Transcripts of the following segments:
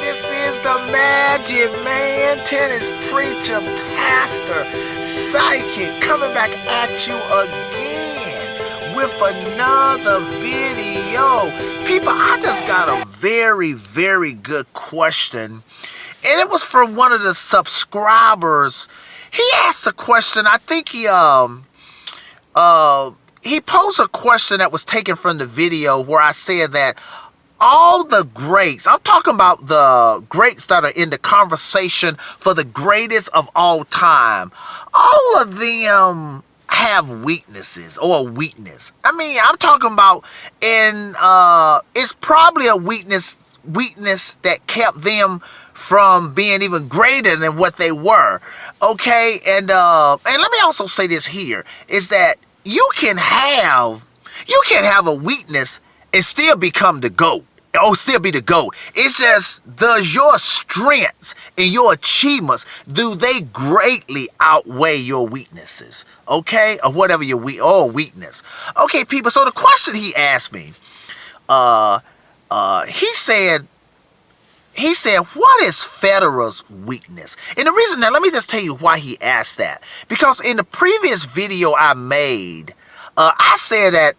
This is the Magic Man, tennis preacher, pastor, psychic, coming back at you again with another video. People, I just got a very, very good question, and it was from one of the subscribers. He asked a question. I think he posed a question that was taken from the video where I said that all the greats, I'm talking about the greats that are in the conversation for the greatest of all time, all of them have weaknesses or a weakness. I mean, I'm talking about, and it's probably a weakness that kept them from being even greater than what they were. Okay, and let me also say this here, is that you can have a weakness and still become the GOAT. Or still be the GOAT. It's just, does your strengths and your achievements, do they greatly outweigh your weaknesses? Okay? Or whatever your weakness. Okay, people, so the question he asked me, he said, what is Federer's weakness? And the reason, now let me just tell you why he asked that. Because in the previous video I made, I said that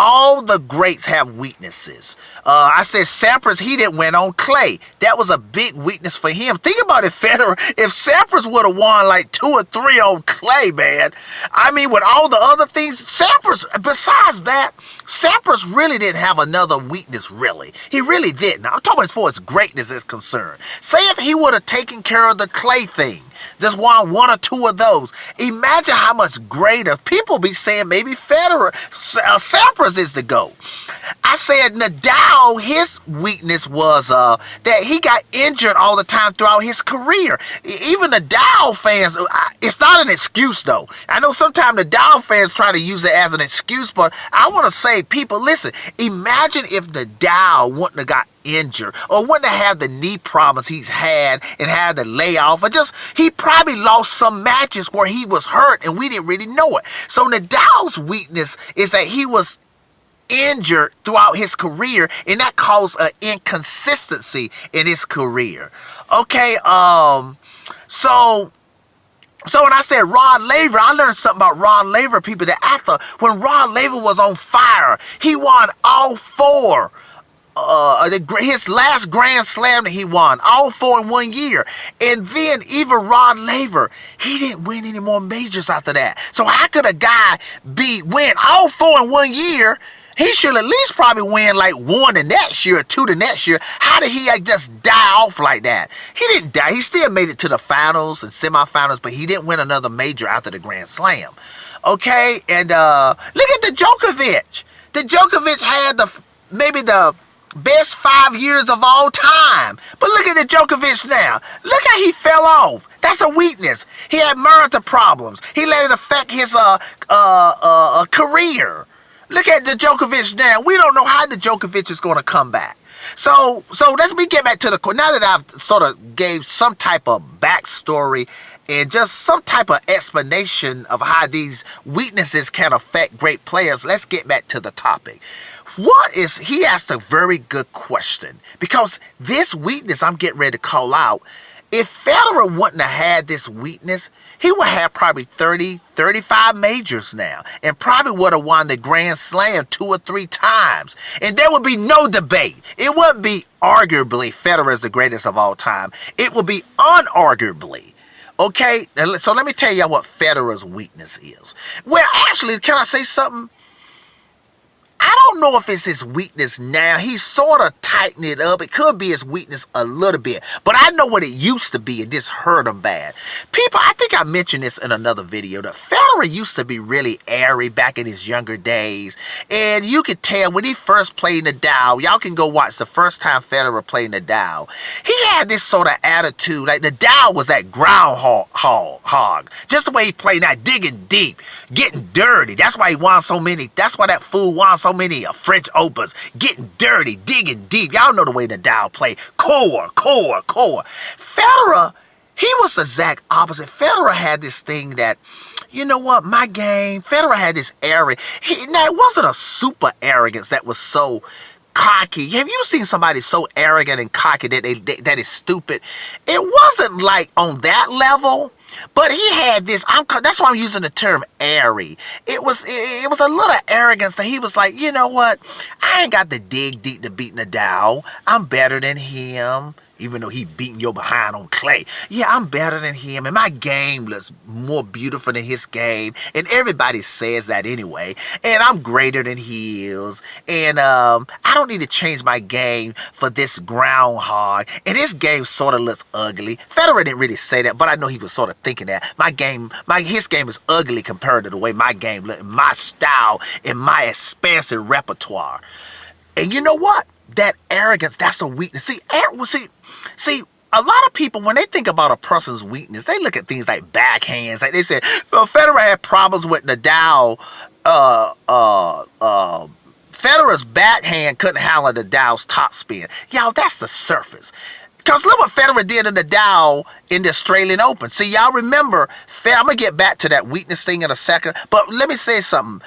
all the greats have weaknesses. I said Sampras, he didn't win on clay. That was a big weakness for him. Think about it, Federer. If Sampras would have won like 2 or 3 on clay, man. I mean, with all the other things, Sampras, besides that, Sampras really didn't have another weakness, really. He really didn't. I'm talking as far as greatness is concerned. Say if he would have taken care of the clay thing, just won 1 or 2 of those, imagine how much greater. People be saying maybe Federer, Sampras is the GOAT. I said Nadal, his weakness was that he got injured all the time throughout his career. Even Nadal fans, it's not an excuse though. I know sometimes Nadal fans try to use it as an excuse, but I want to say, people, listen, imagine if Nadal wouldn't have got injured or wouldn't have had the knee problems he's had and had the layoff, or just he probably lost some matches where he was hurt and we didn't really know it. So Nadal's weakness is that he was injured throughout his career, and that caused an inconsistency in his career. Okay, so when I said Rod Laver, I learned something about Rod Laver, people, the actor. When Rod Laver was on fire, he won all 4. His last Grand Slam that he won, all 4 in 1 year. And then even Rod Laver, he didn't win any more majors after that. So how could a guy win all 4 in 1 year? He should at least probably win like 1 the next year or 2 the next year. How did he just die off like that? He didn't die. He still made it to the finals and semifinals, but he didn't win another major after the Grand Slam. Okay, and look at the Djokovic. The Djokovic had maybe the best 5 years of all time. But look at the Djokovic now. Look how he fell off. That's a weakness. He had marital problems. He let it affect his career. Look at the Djokovic now. We don't know how the Djokovic is going to come back. So let me get back to the, now that I've sort of gave some type of backstory and just some type of explanation of how these weaknesses can affect great players, let's get back to the topic. He asked a very good question, because this weakness I'm getting ready to call out, if Federer wouldn't have had this weakness, he would have probably 30, 35 majors now, and probably would have won the Grand Slam 2 or 3 times. And there would be no debate. It wouldn't be arguably Federer is the greatest of all time. It would be unarguably. Okay, so let me tell you what Federer's weakness is. Well, actually, can I say something? I don't know if it's his weakness now. He's sort of tightened it up. It could be his weakness a little bit. But I know what it used to be, and this hurt him bad. People, I think I mentioned this in another video, that Federer used to be really airy back in his younger days. And you could tell when he first played Nadal, y'all can go watch the first time Federer played Nadal. He had this sort of attitude, like Nadal was that groundhog. Just the way he played, not digging deep, getting dirty. That's why he won so many. That's why that fool won so many French Opens, getting dirty, digging deep. Y'all know the way Nadal played. Core. Federer, he was the exact opposite. Federer had this thing that, you know what, my game, Federer had this arrogance. Now, it wasn't a super arrogance that was so cocky. Have you seen somebody so arrogant and cocky that that is stupid? It wasn't like on that level, but he had this. That's why I'm using the term airy. It was a little arrogance that he was like, you know what? I ain't got to dig deep to beat Nadal. I'm better than him. Even though he beating your behind on clay. Yeah, I'm better than him, and my game looks more beautiful than his game, and everybody says that anyway, and I'm greater than he is, and I don't need to change my game for this groundhog, and his game sort of looks ugly. Federer didn't really say that, but I know he was sort of thinking that. His game is ugly compared to the way my game looks, my style, and my expansive repertoire. And you know what? That arrogance, that's a weakness. See, a lot of people, when they think about a person's weakness, they look at things like backhands. Like they said, well, Federer had problems with Nadal. Federer's backhand couldn't handle Nadal's topspin. Y'all, that's the surface. Because look what Federer did to Nadal in the Australian Open. See, y'all remember, I'm going to get back to that weakness thing in a second. But let me say something.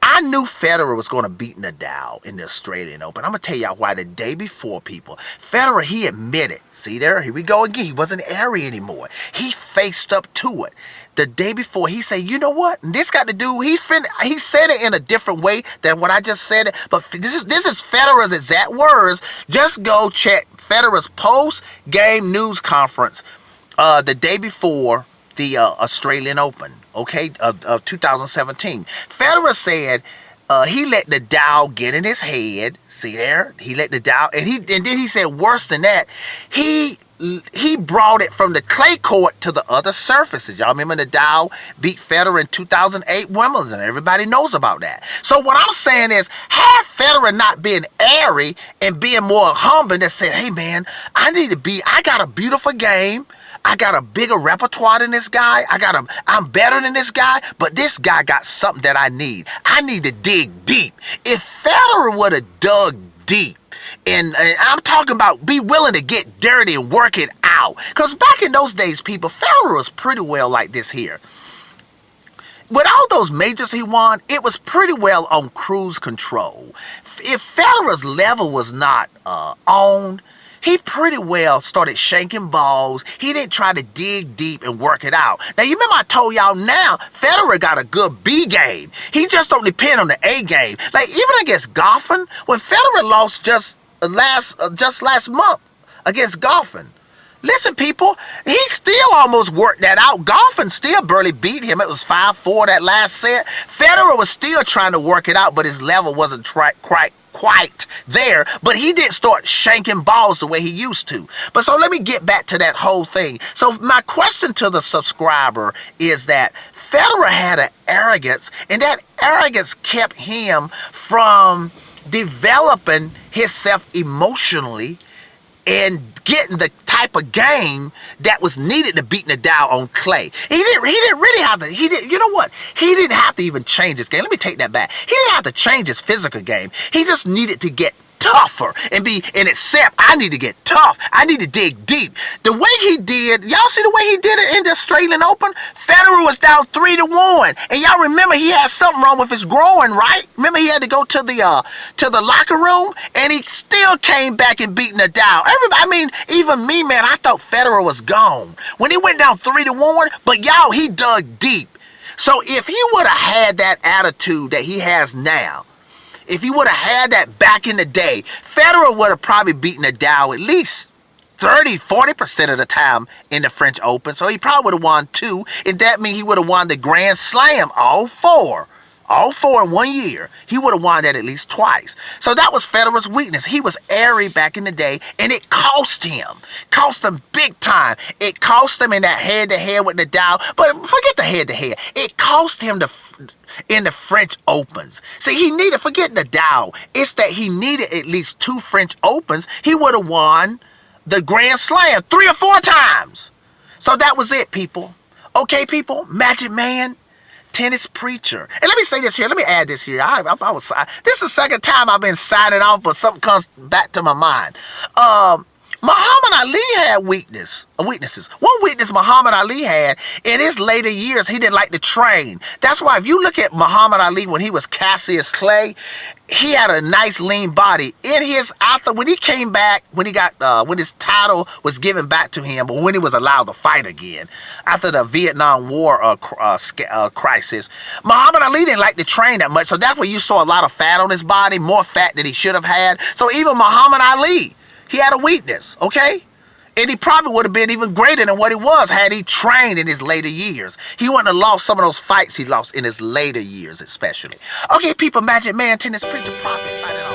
I knew Federer was going to beat Nadal in the Australian Open. I'm going to tell y'all why the day before, people. Federer, he admitted. See there? Here we go again. He wasn't airy anymore. He faced up to it. The day before, he said, you know what? And this got to do, he said it in a different way than what I just said it. But this is Federer's exact words. Just go check Federer's post-game news conference the day before the Australian Open, okay, of 2017. Federer said he let Nadal get in his head. See there? He let Nadal, and then he said worse than that. He brought it from the clay court to the other surfaces. Y'all remember Nadal beat Federer in 2008 Wimbledon. Everybody knows about that. So what I'm saying is, have Federer not being airy and being more humble and said, hey man, I got a beautiful game. I got a bigger repertoire than this guy. I'm better than this guy, but this guy got something that I need. I need to dig deep. If Federer would have dug deep, and I'm talking about be willing to get dirty and work it out. Because back in those days, people, Federer was pretty well like this here. With all those majors he won, it was pretty well on cruise control. If Federer's level was not on, he pretty well started shanking balls. He didn't try to dig deep and work it out. Now, you remember I told y'all now, Federer got a good B game. He just don't depend on the A game. Like, even against Goffin, when Federer lost just last month against Goffin. Listen, people, he still almost worked that out. Goffin still barely beat him. It was 5-4 that last set. Federer was still trying to work it out, but his level wasn't quite there, but he didn't start shanking balls the way he used to. But so let me get back to that whole thing. So my question to the subscriber is that Federer had an arrogance, and that arrogance kept him from developing himself emotionally and getting the type of game that was needed to beat Nadal on clay. He didn't really have to, you know what? He didn't have to even change his game. Let me take that back. He didn't have to change his physical game. He just needed to get tougher and accept, I need to get tough. I need to dig deep. The way he did, y'all see the way he did it in the Australian Open? Federer was down 3-1. And y'all remember he had something wrong with his groin, right? Remember he had to go to the locker room, and he still came back and beat Nadal. Even me, man, I thought Federer was gone when he went down 3-1, but y'all, he dug deep. So if he would have had that attitude that he has now, if he would have had that back in the day, Federer would have probably beaten Nadal at least 30-40% of the time in the French Open. So he probably would have won 2, and that means he would have won the Grand Slam, all four in 1 year. He would have won that at least twice. So that was Federer's weakness. He was airy back in the day, and it cost him big time. It cost him in that head-to-head with Nadal, but forget the head-to-head. It cost him in the French Opens. See, forget Nadal. It's that he needed at least 2 French Opens. He would have won the Grand Slam 3 or 4 times. So that was it, people. Okay, people, Magic Man, tennis preacher. And let me say this here. Let me add this here. This is the second time I've been signing off, but something comes back to my mind. Muhammad Ali had weaknesses. One weakness Muhammad Ali had, in his later years, he didn't like to train. That's why if you look at Muhammad Ali when he was Cassius Clay, he had a nice lean body. When he came back, when his title was given back to him, but when he was allowed to fight again, after the Vietnam War crisis, Muhammad Ali didn't like to train that much. So that's where you saw a lot of fat on his body, more fat than he should have had. So even Muhammad Ali, he had a weakness, okay? And he probably would have been even greater than what he was had he trained in his later years. He wouldn't have lost some of those fights he lost in his later years, especially. Okay, people, Magic Man, Tennis Preacher Prophet, signing off.